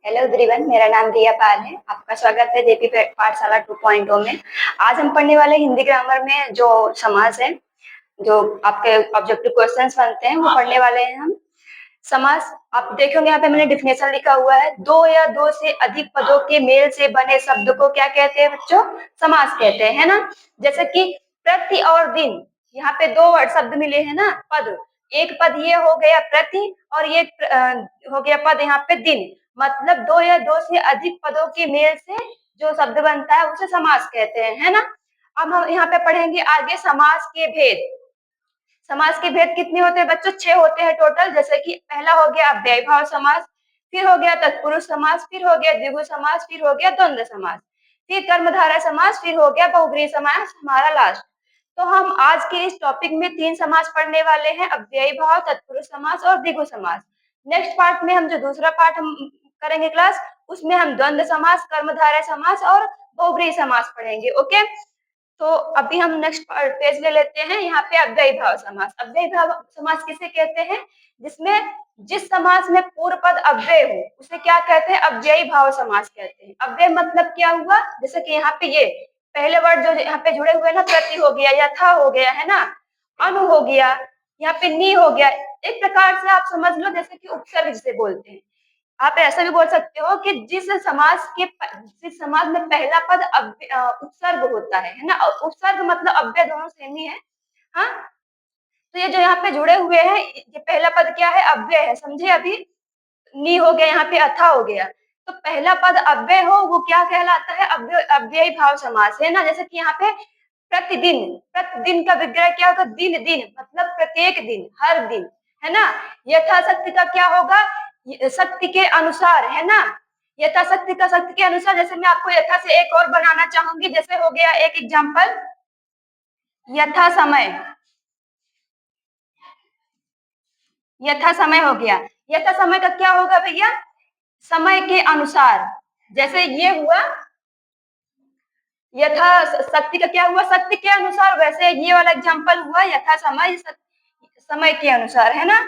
Hello everyone, मेरा नाम रिया पाल है। आपका स्वागत है जेपी पाठशाला 2.0 में। आज हम पढ़ने वाले हिंदी ग्रामर में जो समास है, जो आपके ऑब्जेक्टिव क्वेश्चंस बनते हैं, वो पढ़ने वाले हैं हम। समास आप देखोगे, यहाँ पे मैंने डिफिनेशन लिखा हुआ है। दो या दो से अधिक पदों के मेल से बने शब्द को क्या कहते हैं बच्चों? समास कहते हैं, है ना। जैसे कि प्रति और दिन, यहाँ पे दो वर्ड शब्द मिले हैं ना, पद। एक पद ये हो गया प्रति, और ये हो गया पद यहाँ पे दिन। मतलब दो या दो से अधिक पदों के मेल से जो शब्द बनता है उसे समास कहते हैं, है ना। अब हम यहाँ पे पढ़ेंगे आगे समास के भेद। समास के भेद कितने होते हैं बच्चों? 6 होते हैं टोटल। जैसे कि पहला हो गया अव्ययी भाव समास, फिर हो गया तत्पुरुष समास, फिर हो गया द्विगु समास, फिर हो गया द्वंद्व समास, फिर कर्मधारय समास, फिर हो गया बहुब्रीहि समास, हमारा लास्ट। तो हम आज के इस टॉपिक में 3 समास पढ़ने वाले हैं, अव्ययी भाव, तत्पुरुष समास और द्विगु समास। नेक्स्ट पार्ट में हम जो दूसरा पार्ट हम करेंगे क्लास, उसमें हम द्वंद्व समास, कर्मधारय समास और बहुब्रीहि समास पढ़ेंगे। ओके, तो अभी हम नेक्स्ट पेज ले लेते हैं। यहाँ पे अव्ययी भाव समास। अव्ययी भाव समास किसे कहते हैं? जिसमें जिस समास में पूर्व पद अव्यय हो उसे क्या कहते हैं? अव्ययी भाव समास कहते हैं। अव्यय मतलब क्या हुआ? जैसे कि यहाँ पे ये पहले वर्ड जो यहाँ पे जुड़े हुए ना, प्रति हो गया, यथा हो गया, है ना, अनु हो गया, यहाँ पे नी हो गया। एक प्रकार से आप समझ लो जैसे कि उपसर्ग जिसे बोलते हैं। आप ऐसा भी बोल सकते हो कि जिस समाज में पहला पद उपसर्ग होता है ना। उपसर्ग मतलब अव्यय, दोनों सेम ही है। हाँ, तो ये जो यहाँ पे जुड़े हुए हैं, ये पहला पद क्या है? अव्यय है, समझे। अभी नी हो गया, यहाँ पे अथा हो गया, तो पहला पद अव्यय हो वो क्या कहलाता है? अव्ययी भाव समास, है ना। जैसे कि यहाँ पे प्रतिदिन, प्रतिदिन का विग्रह क्या होगा? दिन दिन, मतलब प्रत्येक दिन, हर दिन, है ना। यथाशक्ति का क्या होगा? शक्ति के अनुसार, है ना। यथाशक्ति का शक्ति के अनुसार। जैसे मैं आपको यथा से एक और बनाना चाहूंगी, जैसे हो गया एक एग्जाम्पल, यथा समय। यथा समय हो गया। यथा समय का क्या होगा भैया? समय के अनुसार। जैसे ये हुआ यथा शक्ति का क्या हुआ? शक्ति के अनुसार। वैसे ये वाला एग्जांपल हुआ यथा समय, समय के अनुसार, है ना।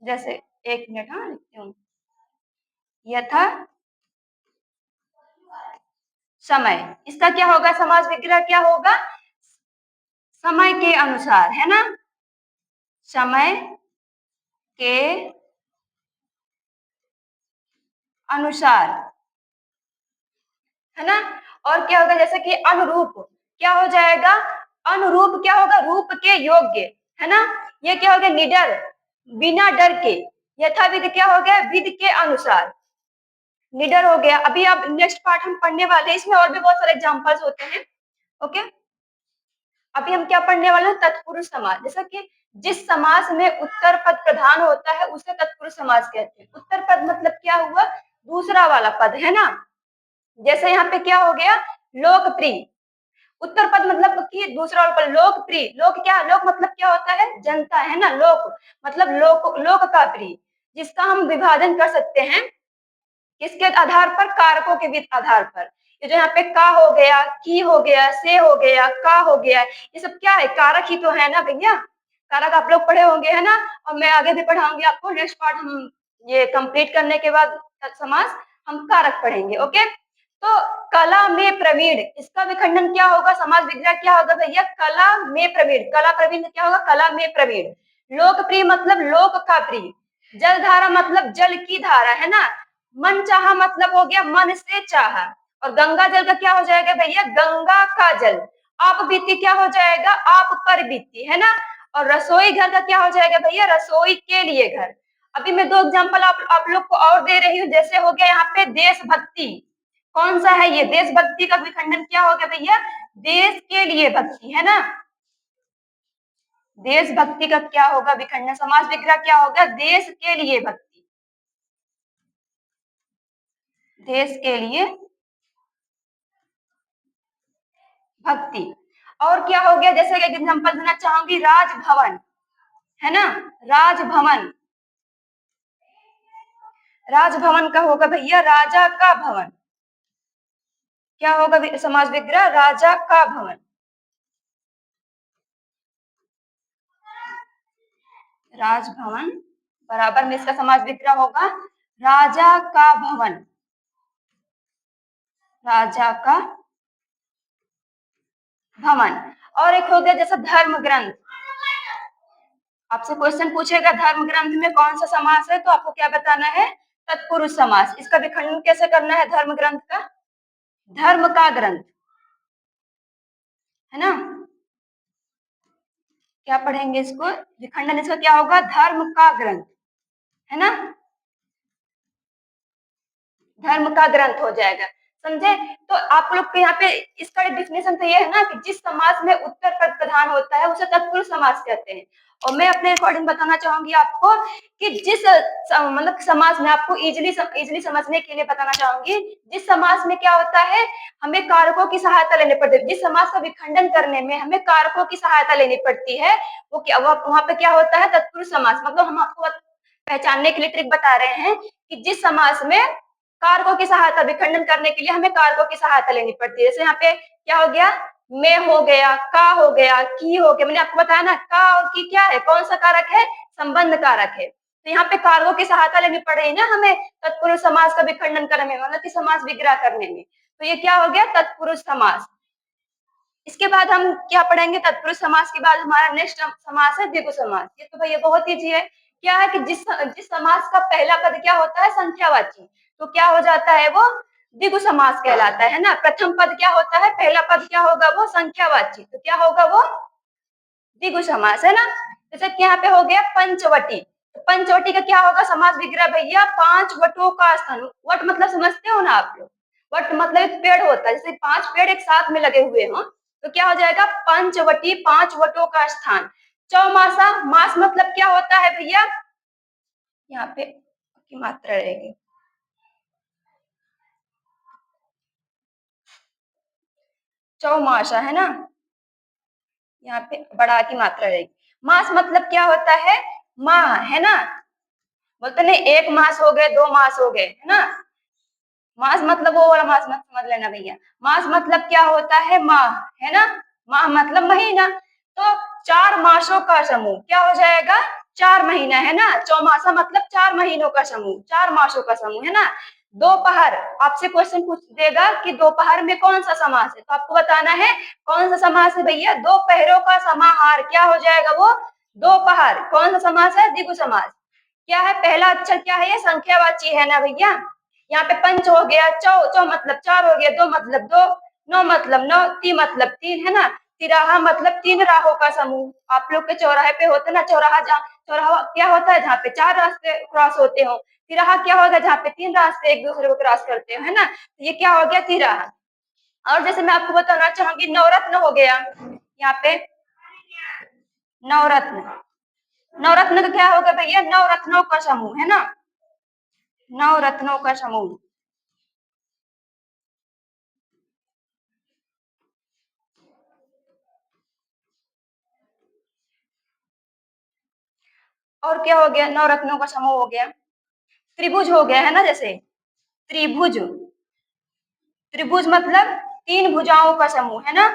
जैसे एक मिनट, हाँ लिखती हूँ। यथा समय, इसका क्या होगा? समास विग्रह क्या होगा? समय के अनुसार, है ना। समय के अनुसार, है ना। और क्या होगा? जैसे कि अनुरूप, क्या हो जाएगा? अनुरूप क्या होगा? रूप के योग्य, है ना। ये क्या हो गया? निडर, बिना डर के। यथाविध क्या हो गया? विध के अनुसार, निडर हो गया। अभी अब नेक्स्ट पार्ट हम पढ़ने वाले हैं, इसमें और भी बहुत सारे एग्जांपल्स होते हैं। ओके, अभी हम क्या पढ़ने वाले हैं? तत्पुरुष समास। जैसा कि जिस समास में उत्तर पद प्रधान होता है उसे तत्पुरुष समास कहते हैं। उत्तर पद मतलब क्या हुआ? दूसरा वाला पद, है ना। जैसे यहाँ पे क्या हो गया? लोकप्रिय। उत्तर पद मतलब कि दूसरा वाला पद लोकप्रिय। लोक क्या? लोक मतलब क्या होता है? जनता, है ना। लोक मतलब लोक, लोक का प्रिय, जिसका हम विभाजन कर सकते हैं किसके आधार पर? कारकों के आधार पर। ये जो यहाँ पे का हो गया, की हो गया, से हो गया, का हो गया, ये सब क्या है? कारक ही तो है ना भैया। कारक आप लोग पढ़े होंगे, है ना। और मैं आगे भी पढ़ाऊंगी आपको। नेक्स्ट पार्ट हम ये कंप्लीट करने के बाद समास हम कारक पढ़ेंगे। ओके, तो कला में प्रवीण, इसका विखंडन क्या होगा? समास विग्रह क्या होगा भैया? कला में प्रवीण। कला प्रवीण क्या होगा? कला में प्रवीण। लोकप्रिय मतलब लोक का प्रिय। जलधारा मतलब जल की धारा, है ना। मन चाहा मतलब हो गया मन से चाहा। और गंगा जल का क्या हो जाएगा भैया? गंगा का जल। आप बीती क्या हो जाएगा? आप पर बीती, है ना। और रसोई घर का क्या हो जाएगा भैया? रसोई के लिए घर। अभी मैं 2 एग्जांपल आप लोग को और दे रही हूँ। जैसे हो गया यहाँ पे देशभक्ति, कौन सा है ये? देशभक्ति का विखंडन क्या हो गया भैया? देश के लिए भक्ति, है ना। देशभक्ति का क्या होगा विखंडन? समास विग्रह क्या होगा? देश के लिए भक्ति, देश के लिए भक्ति। और क्या हो गया? जैसे एक एग्जांपल देना चाहूंगी, राजभवन, है ना। राजभवन, राजभवन का होगा भैया राजा का भवन। क्या होगा समास विग्रह? राजा का भवन। राजभवन बराबर में इसका समास विग्रह होगा राजा का भवन, राजा का भवन। और एक हो गया जैसा धर्म ग्रंथ, आपसे क्वेश्चन पूछेगा धर्म ग्रंथ में कौन सा समास है, तो आपको क्या बताना है, तत्पुरुष समास। इसका विखंडन कैसे करना है धर्म ग्रंथ का, धर्म का ग्रंथ, है ना। क्या पढ़ेंगे इसको, विखंडन इसका क्या होगा, धर्म का ग्रंथ, है ना, धर्म का ग्रंथ हो जाएगा, समझे। तो आप लोग के यहाँ पे इसका डेफिनेशन तो ये है ना कि जिस समास में उत्तर पद प्रधान होता है उसे तत्पुरुष समास कहते हैं। और मैं अपने अकॉर्डिंग बताना चाहूंगी आपको कि जिस मतलब समास में आपको इजिली समझने के लिए बताना चाहूंगी, जिस समास में क्या होता है, हमें कारकों की सहायता लेनी पड़ती है, जिस समास का विखंडन करने में हमें कारकों की सहायता लेनी पड़ती है, वो क्या वहां पे क्या होता है, तत्पुरुष समास। मतलब हम आपको पहचानने के लिए ट्रिक बता रहे हैं कि जिस समास में कारकों की सहायता, विखंडन करने के लिए हमें कारकों की सहायता लेनी पड़ती है। जैसे यहाँ पे क्या हो गया, में हो गया, का हो गया, की हो गया। मैंने आपको बताया ना का और की क्या है, कौन सा कारक है, संबंध कारक है। तो यहाँ पे कारकों की सहायता लेनी पड़ रही ना हमें तत्पुरुष समास का विखंडन करने में, मतलब कि समास विग्रह करने में। तो ये क्या हो गया, तत्पुरुष समास। इसके बाद हम क्या पढ़ेंगे, तत्पुरुष समास के बाद हमारा नेक्स्ट समास है द्विगु समास। ये तो भैया बहुत इजी है। क्या है कि जिस समास का पहला पद क्या होता है, संख्यावाची, तो क्या हो जाता है वो द्विगु समास कहलाता है ना। प्रथम पद क्या होता है, पहला पद क्या होगा, वो संख्यावाची, तो क्या होगा वो द्विगु समास, है ना। जैसे कि यहाँ पे हो गया पंचवटी, तो पंचवटी का क्या होगा समास विग्रह भैया, पांच वटों का स्थान। वट मतलब समझते हो ना आप लोग, वट मतलब एक पेड़ होता है, जैसे पांच पेड़ एक साथ में लगे हुए हो, तो क्या हो जाएगा, पंचवटी, पांच वटों का स्थान। चौमासा, मास मतलब क्या होता है भैया, यहाँ पे की मात्रा रहेगी, चौमासा, है ना, यहाँ पे बड़ा की मात्रा रहेगी। मास मतलब क्या होता है, माह, है ना, बोलते नहीं एक मास हो गए, दो मास हो गए, है ना। मास मतलब वो वाला मास मत समझ लेना भैया, मास मतलब क्या होता है, माह, है ना, माह मतलब महीना। तो चार मासों का समूह क्या हो जाएगा, चार महीना, है ना। चौमासा मतलब चार महीनों का समूह, चार मासों का समूह, है ना। दोपहर, आपसे क्वेश्चन पूछ देगा कि दोपहर में कौन सा समास है, तो आपको बताना है कौन सा समास है भैया, दोपहरों का समाहार, क्या हो जाएगा वो, दोपहर। कौन सा समास है, द्विगु समास। क्या है, पहला अक्षर क्या है, ये संख्यावाची है ना भैया। यहाँ पे पंच हो गया, चौ, चौ मतलब चार हो गया, दो मतलब दो, नौ मतलब नौ, ती मतलब तीन, है ना। तिराहा मतलब तीन राहों का समूह। आप लोग के चौराहे पे होते ना, चौराहा जहाँ, चौराहा क्या होता है जहाँ पे चार रास्ते क्रॉस होते हो, तिराहा क्या होगा जहाँ पे तीन रास्ते एक दूसरे को क्रॉस करते हो, है ना। तो ये क्या हो गया, तिराहा। और जैसे मैं आपको बताना चाहूंगी, नवरत्न हो गया, यहाँ पे नवरत्न, नवरत्न का क्या होगा भैया, नवरत्नों का समूह, है ना, नवरत्नों का समूह। और क्या हो गया, नवरत्नों का समूह हो गया, त्रिभुज हो गया, है ना। जैसे त्रिभुज, त्रिभुज मतलब तीन भुजाओं का समूह, है ना,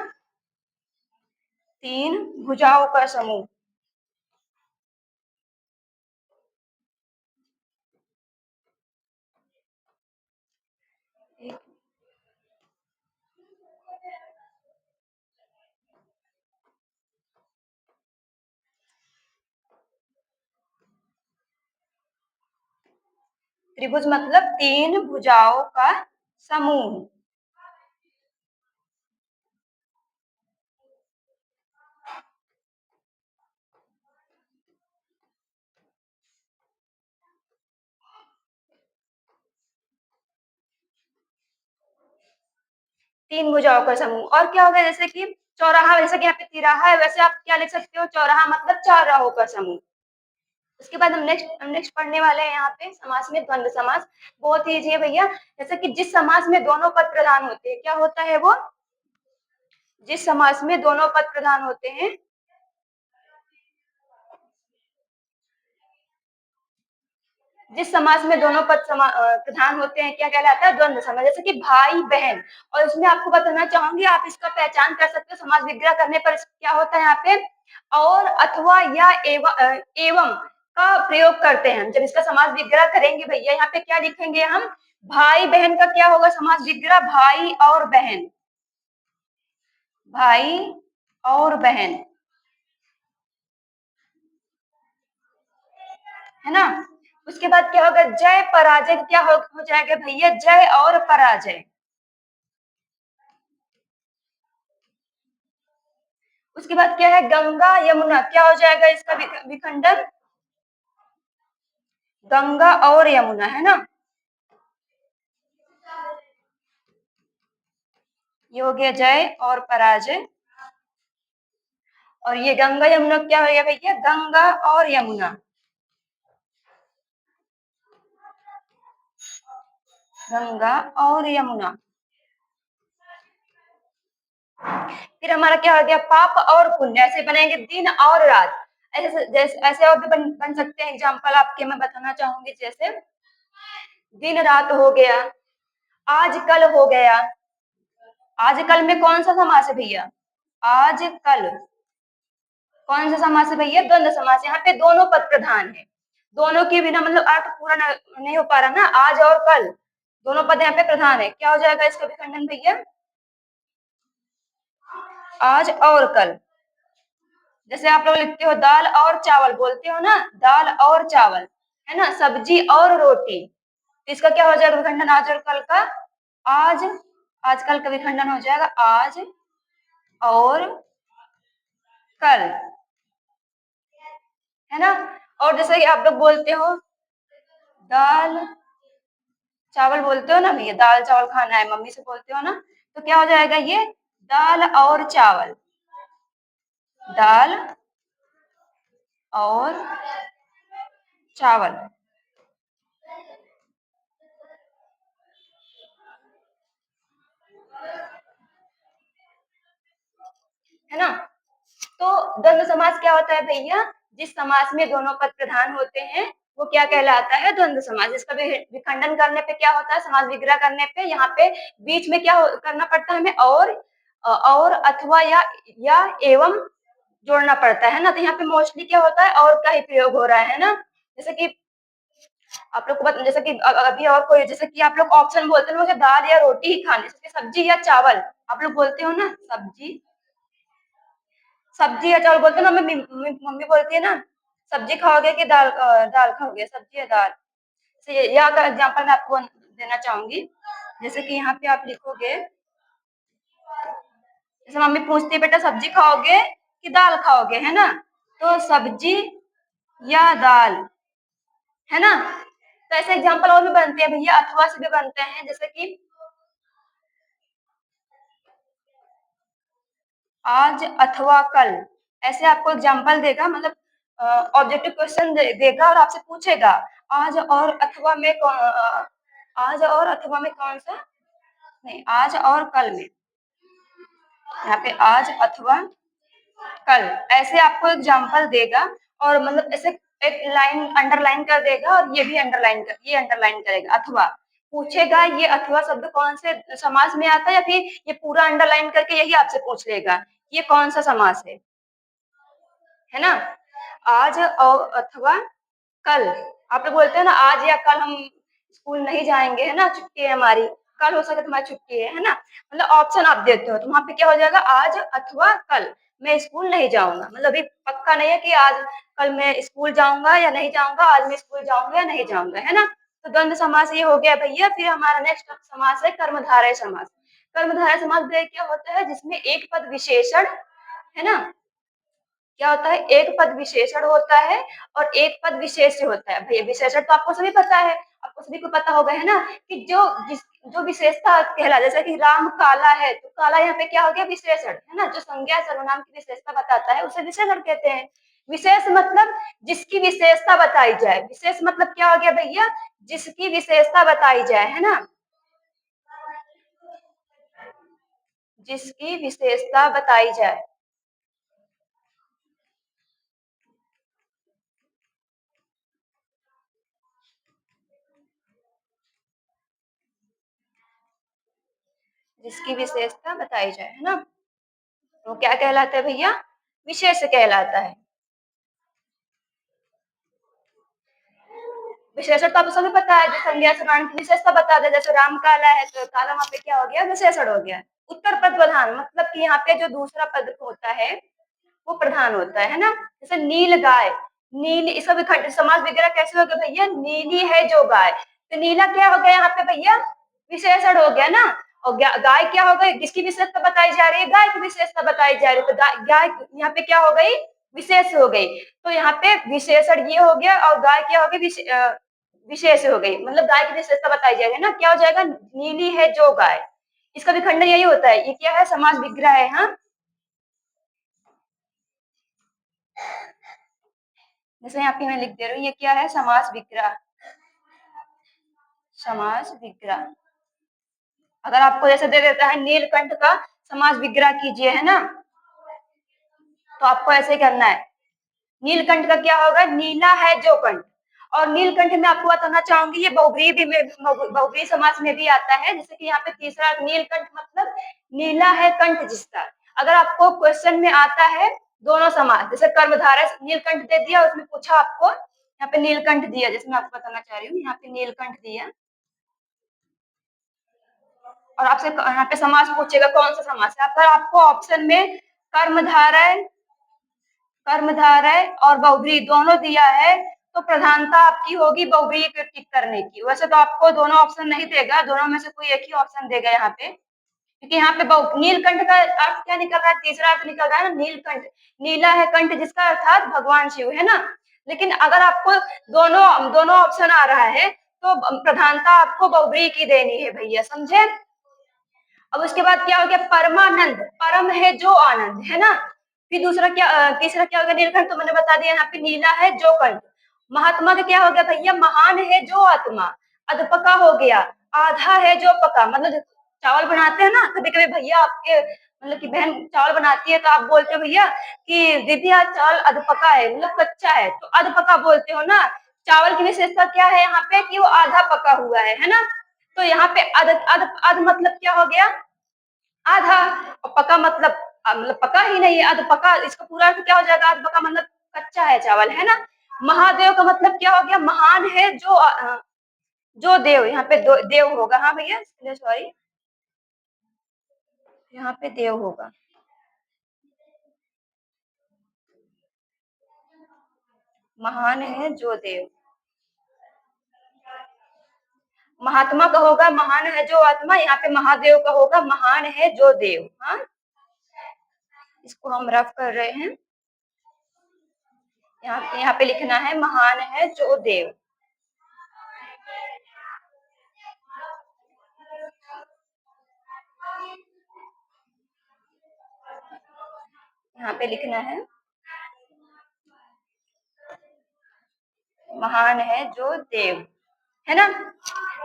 तीन भुजाओं का समूह। त्रिभुज मतलब तीन भुजाओं का समूह। तीन भुजाओं का समूह। और क्या होगा, जैसे कि चौराहा, जैसे कि यहाँ पे तिराहा है, वैसे आप क्या लिख सकते हो, चौराहा मतलब चार राहों का समूह। उसके बाद हम नेक्स्ट पढ़ने वाले हैं यहाँ पे समास में द्वंद्व समास। बहुत ही इजी है भैया। जैसे कि जिस समास में दोनों पद प्रधान होते हैं, क्या होता है वो, जिस समास में दोनों पद प्रधान होते हैं, जिस समास में दोनों पद प्रधान होते हैं, क्या कहलाता है, द्वंद्व समास। जैसे कि भाई बहन, और इसमें आपको बताना चाहूंगी, आप इसका पहचान कर सकते हो समास विग्रह करने पर क्या होता है यहाँ पे, और अथवा या एवं का प्रयोग करते हैं। जब इसका समास विग्रह करेंगे भैया, यहाँ पे क्या लिखेंगे हम, भाई बहन का क्या होगा समास विग्रह, भाई और बहन, भाई और बहन, है ना। उसके बाद क्या होगा, जय पराजय, क्या हो जाएगा भैया, जय और पराजय। उसके बाद क्या है, गंगा यमुना, क्या हो जाएगा इसका विखंडन, गंगा और यमुना, है ना। ये हो गया जय और पराजय। और ये गंगा यमुना क्या हो गया भैया, गंगा और यमुना, गंगा और यमुना। फिर हमारा क्या हो गया, पाप और पुण्य, ऐसे बनेंगे दिन और रात। ऐसे जैसे ऐसे और भी बन सकते हैं एग्जाम्पल आपके मैं बताना चाहूंगी, जैसे दिन रात हो गया, आज कल हो गया। आज कल में कौन सा समास है भैया, आज कल कौन सा समास है भैया, द्वंद्व समास। यहाँ पे दोनों पद प्रधान है, दोनों के बिना मतलब अर्थ पूरा नहीं हो पा रहा ना, आज और कल दोनों पद यहाँ पे प्रधान है। क्या हो जाएगा इसका विखंडन भैया, आज और कल। जैसे आप लोग लिखते हो दाल और चावल, बोलते हो ना दाल और चावल, है ना, सब्जी और रोटी, तो इसका क्या हो जाएगा विखंडन आज और कल का, आज, आज कल का विखंडन हो जाएगा आज और कल, है ना। और जैसे कि आप लोग बोलते हो दाल चावल, बोलते हो ना भैया, दाल चावल खाना है, मम्मी से बोलते हो ना, तो क्या हो जाएगा ये, दाल और चावल, दाल और चावल, है ना। तो द्वंद्व समास क्या होता है भैया, जिस समास में दोनों पद प्रधान होते हैं वो क्या कहलाता है, द्वंद्व समास। इसका विखंडन करने पे क्या होता है, समास विग्रह करने पे यहाँ पे बीच में क्या करना पड़ता है हमें, और अथवा या एवं जोड़ना पड़ता है ना। तो यहाँ पे मोस्टली क्या होता है, और का ही प्रयोग हो रहा है ना। जैसे कि आप लोग को जैसे कि अभी और कोई, जैसे कि आप लोग ऑप्शन बोलते हैं मुझे दाल या रोटी ही खानी, जैसे सब्जी या चावल आप लोग बोलते हो ना, सब्जी, सब्जी या चावल बोलते हैं ना, मम्मी मम्मी बोलती है ना, सब्जी खाओगे कि दाल, दाल खाओगे, सब्जी या दाल। या का एग्जांपल मैं आपको देना चाहूंगी, जैसे कि यहाँ पे आप लिखोगे, जैसे मम्मी पूछती है बेटा सब्जी खाओगे कि दाल खाओगे, है ना, तो सब्जी या दाल, है ना। तो ऐसे एग्जांपल और भी बनते हैं भैया, अथवा से भी बनते हैं, जैसे कि आज अथवा कल, ऐसे आपको एग्जांपल देगा, मतलब ऑब्जेक्टिव क्वेश्चन देगा और आपसे पूछेगा आज और अथवा में आज और अथवा में कौन सा, नहीं आज और कल में, यहाँ पे आज अथवा कल, ऐसे आपको एग्जांपल देगा। और मतलब ऐसे एक लाइन अंडरलाइन कर देगा और ये भी ये अंडरलाइन करेगा, अथवा पूछेगा ये अथवा शब्द कौन से समास में आता है, या फिर ये पूरा अंडरलाइन करके यही आपसे पूछ लेगा ये कौन सा समास है ना। आज और अथवा कल, आप लोग बोलते हैं ना आज या कल हम स्कूल नहीं जाएंगे, है ना, छुट्टी है हमारी, कल हो सके तुम्हारी छुट्टी है ना, मतलब ऑप्शन आप देते हो, तो वहां पे क्या हो जाएगा, आज अथवा कल मैं स्कूल नहीं जाऊंगा, मतलब अभी पक्का नहीं है कि आज कल मैं स्कूल जाऊंगा या नहीं जाऊंगा, आज मैं स्कूल जाऊंगा या नहीं जाऊंगा, है ना। तो द्वंद्व समास ये हो गया भैया। फिर हमारा नेक्स्ट समास है कर्मधारय समास। कर्मधारय समास क्या होता है, जिसमें एक पद विशेषण, है ना, क्या होता है, एक पद विशेषण होता है और एक पद विशेष्य होता है। भैया विशेषण तो आपको सभी पता है, आपको सभी को पता होगा, है ना, कि जो विशेषता कहला, जैसे कि राम काला है, तो काला यहाँ पे क्या हो गया, विशेषण, है ना, जो संज्ञा सर्वनाम की विशेषता बताता है उसे विशेषण कहते हैं। विशेष मतलब जिसकी विशेषता बताई जाए, विशेष मतलब क्या हो गया भैया, जिसकी विशेषता बताई जाए, है ना, जिसकी विशेषता बताई जाए, जिसकी विशेषता बताई जाए, है ना, वो क्या कहलाता है भैया, विशेष कहलाता है। विशेषण तो आपको सभी पता है, जो संज्ञा सर्वनाम की विशेषता बता दे, जैसे राम काला है तो काला वहां पे क्या हो गया, विशेषण हो गया। उत्तर पद प्रधान मतलब कि यहाँ पे जो दूसरा पद होता है वो प्रधान होता है ना। जैसे नील गाय, नील, इसका विखंड समास वगैरह कैसे हो गया भैया, नीली है जो गाय, तो नीला क्या हो गया यहाँ पे भैया, विशेषण हो गया ना। और गाय क्या हो गई, किसकी विशेषता बताई जा रही है, गाय की विशेषता बताई जा रही है, तो गाय यहाँ पे क्या हो गई, विशेष हो गई। तो यहाँ पे विशेषण ये हो गया और गाय क्या हो गई, विशेष हो गई, मतलब गाय की विशेषता बताई जा रही है ना। क्या हो जाएगा, नीली है जो गाय, इसका विखंडन यही होता है। ये क्या है, समास विग्रह है। हाँ, जैसे यहाँ पे मैं लिख दे रही हूँ, ये क्या है, समास विग्रह, समास विग्रह। अगर आपको जैसे दे देता है नीलकंठ का समास विग्रह कीजिए, है ना, तो आपको ऐसे करना है। नीलकंठ का क्या होगा, नीला है जो कंठ। और नीलकंठ में आपको बताना चाहूंगी, ये बहुब्रीहि में, बहुब्रीहि समास में भी आता है। जैसे कि यहाँ पे तीसरा नीलकंठ मतलब नीला है कंठ जिसका। अगर आपको क्वेश्चन में आता है दोनों समास, जैसे कर्मधारय नीलकंठ दे दिया, उसमें पूछा आपको यहाँ पे नीलकंठ दिया, जैसे मैं आपको बताना चाह रही हूँ, यहाँ पे नीलकंठ दिया और आपसे यहाँ पे समास पूछेगा कौन सा समास है, अगर आपको ऑप्शन में कर्मधारय, कर्मधारय और बहुब्रीहि दोनों दिया है, तो प्रधानता आपकी होगी बहुब्रीहि को टिक करने की। वैसे तो आपको दोनों ऑप्शन नहीं देगा, दोनों में से कोई एक ही ऑप्शन देगा यहाँ पे, क्योंकि यहाँ पे नीलकंठ का अर्थ क्या निकल रहा है, तीसरा अर्थ निकल रहा है ना, नीलकंठ, नीला है कंठ जिसका, अर्थात भगवान शिव, है ना। लेकिन अगर आपको दोनों दोनों ऑप्शन आ रहा है, तो प्रधानता आपको बहुब्रीहि की देनी है भैया, समझे। अब उसके बाद क्या हो गया, परमानंद, परम है जो आनंद, है ना। फिर दूसरा क्या, तीसरा क्या हो गया, नीलकंठ, तो मैंने बता दिया यहाँ पे नीला है जो कंठ। महात्मा का क्या हो गया भैया, महान है जो आत्मा। अधपका हो गया, आधा है जो पका, मतलब चावल बनाते हैं ना, कभी कभी भैया आपके मतलब कि बहन चावल बनाती है तो आप बोलते हो भैया कि दीदी आज चावल अधपका है, मतलब कच्चा है, तो अधपका बोलते हो ना। चावल की विशेषता क्या है यहाँ पे, कि वो आधा पका हुआ है ना। तो यहाँ पे अध अध अध मतलब क्या हो गया, आधा, और पका मतलब पका ही नहीं है, अध पका, इसका पूरा अर्थ क्या हो जाएगा, अध पका मतलब कच्चा है चावल, है ना। महादेव का मतलब क्या हो गया, महान है जो देव, यहाँ पे देव होगा, हाँ भैया सॉरी, यहाँ पे देव होगा, महान है जो देव। महात्मा का होगा महान है जो आत्मा, यहाँ पे महादेव का होगा महान है जो देव। हाँ, इसको हम रफ कर रहे हैं, यहाँ पे लिखना है महान है जो देव। यहाँ पे लिखना है महान है जो देव, है ना,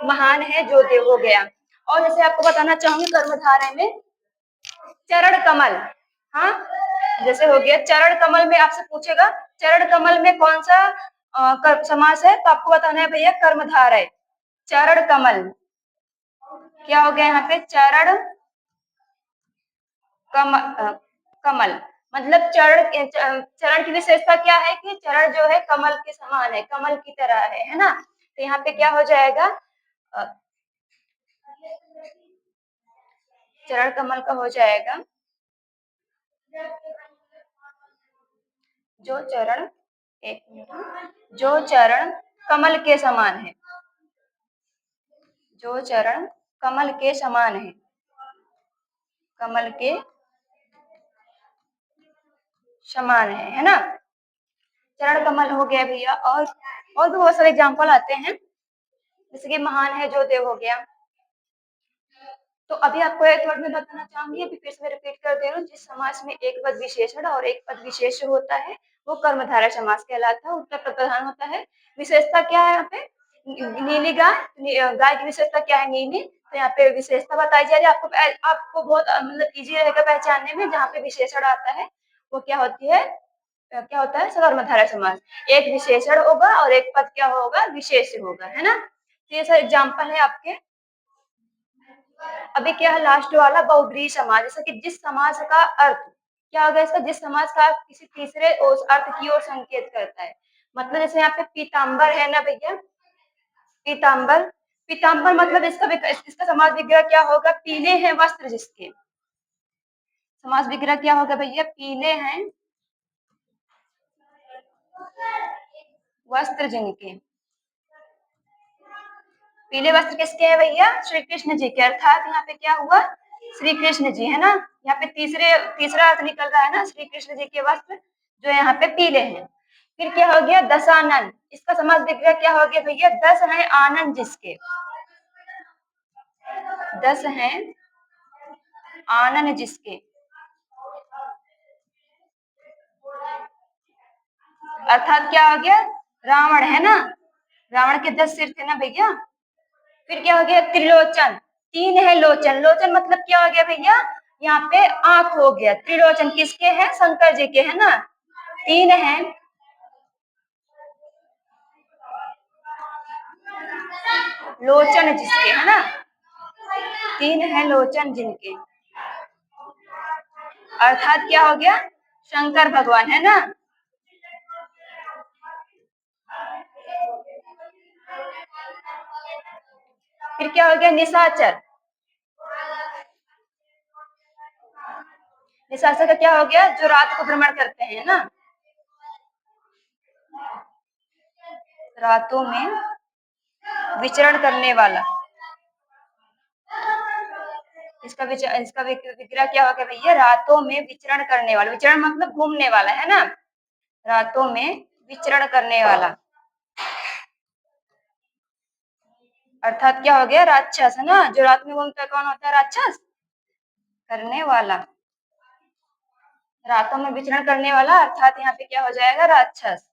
महान है जो देव हो गया। और जैसे आपको बताना चाहूंगी कर्मधारय में चरण कमल, हाँ, जैसे हो गया चरण कमल में आपसे पूछेगा चरण कमल में कौन सा समास है, तो आपको बताना है भैया कर्मधारय। चरण कमल क्या हो गया, यहाँ पे चरण कमल मतलब चरण की विशेषता क्या है, कि चरण जो है कमल के समान है, कमल की तरह है ना। तो यहाँ पे क्या हो जाएगा, चरण कमल का हो जाएगा जो चरण, एक मिनट, जो चरण कमल के समान है, जो चरण कमल के समान है, कमल के समान है ना। चरण कमल हो गया भैया। और भी बहुत सारे एग्जाम्पल आते हैं, जैसे कि महान है जो देव हो गया। तो अभी आपको एक वर्ड में बताना चाहूंगी, अभी फिर से मैं रिपीट कर दे रही हूँ, जिस समास में एक पद विशेषण और एक पद विशेष होता है वो कर्मधारय समास कहलाता है, उत्तर पद प्रधान होता है। विशेषता क्या है यहाँ पे, नीली गाय, गाय की विशेषता क्या है, नीली, तो यहाँ पे विशेषता बताई जा रही है। आपको बहुत मतलब इजी रहेगा पहचानने में, जहाँ पे विशेषण आता है वो क्या होती है, क्या होता है, कर्मधारय समास। एक विशेषण होगा और एक पद क्या होगा, विशेष होगा, है ना। तो ये सब एग्जाम्पल है आपके। अभी क्या है लास्ट वाला, बहुब्रीहि समास, जैसे कि जिस समास का अर्थ क्या होगा, इसका जिस समास का अर्थ किसी तीसरे उस अर्थ की ओर संकेत करता है। मतलब जैसे यहाँ पे पीताम्बर है ना भैया, पीताम्बर, पीताम्बर मतलब इसका समास विग्रह क्या होगा? पीले हैं वस्त्र जिसके। समास विग्रह क्या होगा भैया? पीले हैं वस्त्र जिनके। पीले वस्त्र किसके हैं भैया? श्री कृष्ण जी के। अर्थात यहाँ पे क्या हुआ? श्री कृष्ण जी है ना। यहाँ पे तीसरा अर्थ निकल रहा है ना, श्री कृष्ण जी के वस्त्र जो यहाँ पे पीले हैं। फिर क्या हो गया? दशानन, इसका समास विग्रह क्या हो गया भैया? 10 है आनंद जिसके। 10 है आनंद जिसके। अर्थात क्या हो गया? रावण है ना, रावण के 10 सिर थे ना भैया। फिर क्या हो गया? त्रिलोचन, 3 है लोचन। लोचन मतलब क्या हो गया भैया? यहाँ पे आंख हो गया। त्रिलोचन किसके हैं? शंकर जी के है ना। 3 है लोचन जिसके, है ना। 3 है लोचन जिनके। अर्थात क्या हो गया? शंकर भगवान है ना। फिर क्या हो गया? निशाचर, निशाचर का क्या हो गया? जो रात को भ्रमण करते हैं ना, रातों में विचरण करने वाला। इसका विग्रह क्या होगा भैया? रातों में विचरण करने वाला। विचरण मतलब घूमने वाला है ना, रातों में विचरण करने वाला। अर्थात क्या हो गया? राक्षस है ना, जो रात में घूमता है कौन होता है? राक्षस करने वाला, रातों में विचरण करने वाला। अर्थात यहाँ पे क्या हो जाएगा? राक्षस।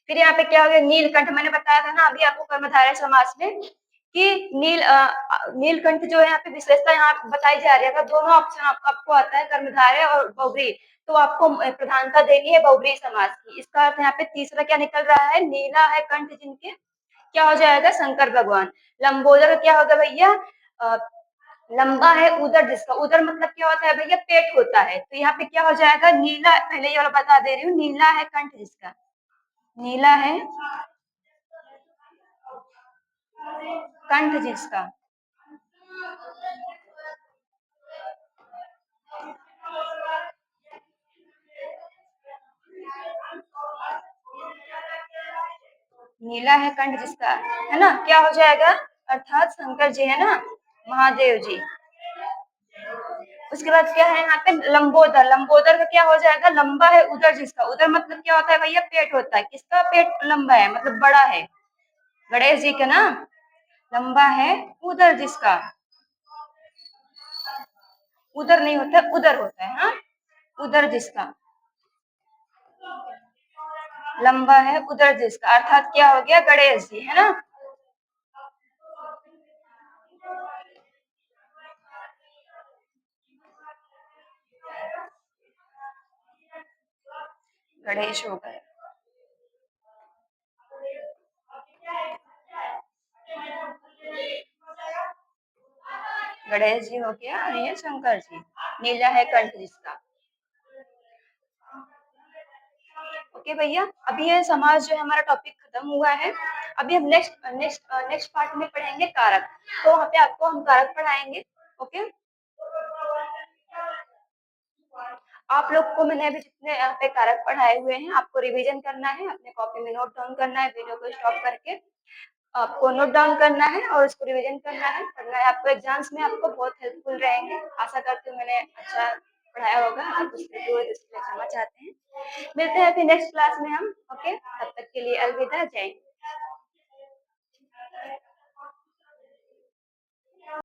फिर यहाँ पे क्या हो गया? नीलकंठ, मैंने बताया था ना अभी आपको कर्मधारय समास में कि नीलकंठ जो है यहाँ पे विशेषता यहाँ बताई जा रही है। अगर दोनों ऑप्शन आपको आता है कर्मधारय और बहुब्रीहि, तो आपको प्रधानता देनी है बहुब्रीहि समास की। इसका अर्थ यहाँ पे तीसरा क्या निकल रहा है? नीला है कंठ जिनके, क्या हो जाएगा? शंकर भगवान। लंबोदर का क्या होगा भैया? लंबा है उदर जिसका। उदर मतलब क्या होता है भैया? पेट होता है। तो यहाँ पे क्या हो जाएगा? नीला, पहले ये वाला बता दे रही हूँ, नीला है कंठ जिसका। नीला है कंठ जिसका। नीला है कंठ जिसका, है ना, क्या हो जाएगा? अर्थात शंकर जी है ना, महादेव जी। उसके बाद क्या है यहाँ पे? लंबोदर, लंबोदर का क्या हो जाएगा? लंबा है उदर जिसका। उदर मतलब क्या होता है भैया? पेट होता है। किसका पेट लंबा है मतलब बड़ा है? गणेश जी का ना। लंबा है उदर जिसका, उदर नहीं होता, उदर होता है। हाँ, उदर जिसका, लंबा है उदर जिसका। अर्थात क्या हो गया? गणेश जी है ना। गणेश हो गए। गणेश जी हो गया और ये शंकर जी। नीला है कंठ जिसका। ओके भैया, अभी ये समाज जो है हमारा टॉपिक खत्म हुआ है। अभी हम नेक्स्ट पार्ट में पढ़ेंगे कारक। तो वहाँ पे आपको हम कारक पढ़ाएंगे। ओके, आप लोग को मैंने अभी जितने यहाँ पे कारक पढ़ाए हुए हैं आपको रिवीजन करना है, अपने कॉपी में नोट डाउन करना है, वीडियो को स्टॉप करके आपको नोट डाउन करना है और उसको रिवीजन करना है, पढ़ना है। आपको एग्जाम्स में आपको बहुत हेल्पफुल रहेंगे। आशा करती हूँ मैंने अच्छा पढ़ाया होगा। आप उसके लिए क्षमा चाहते हैं। मिलते हैं फिर नेक्स्ट क्लास में हम। ओके, तब तक के लिए अलविदा, जय हिंद।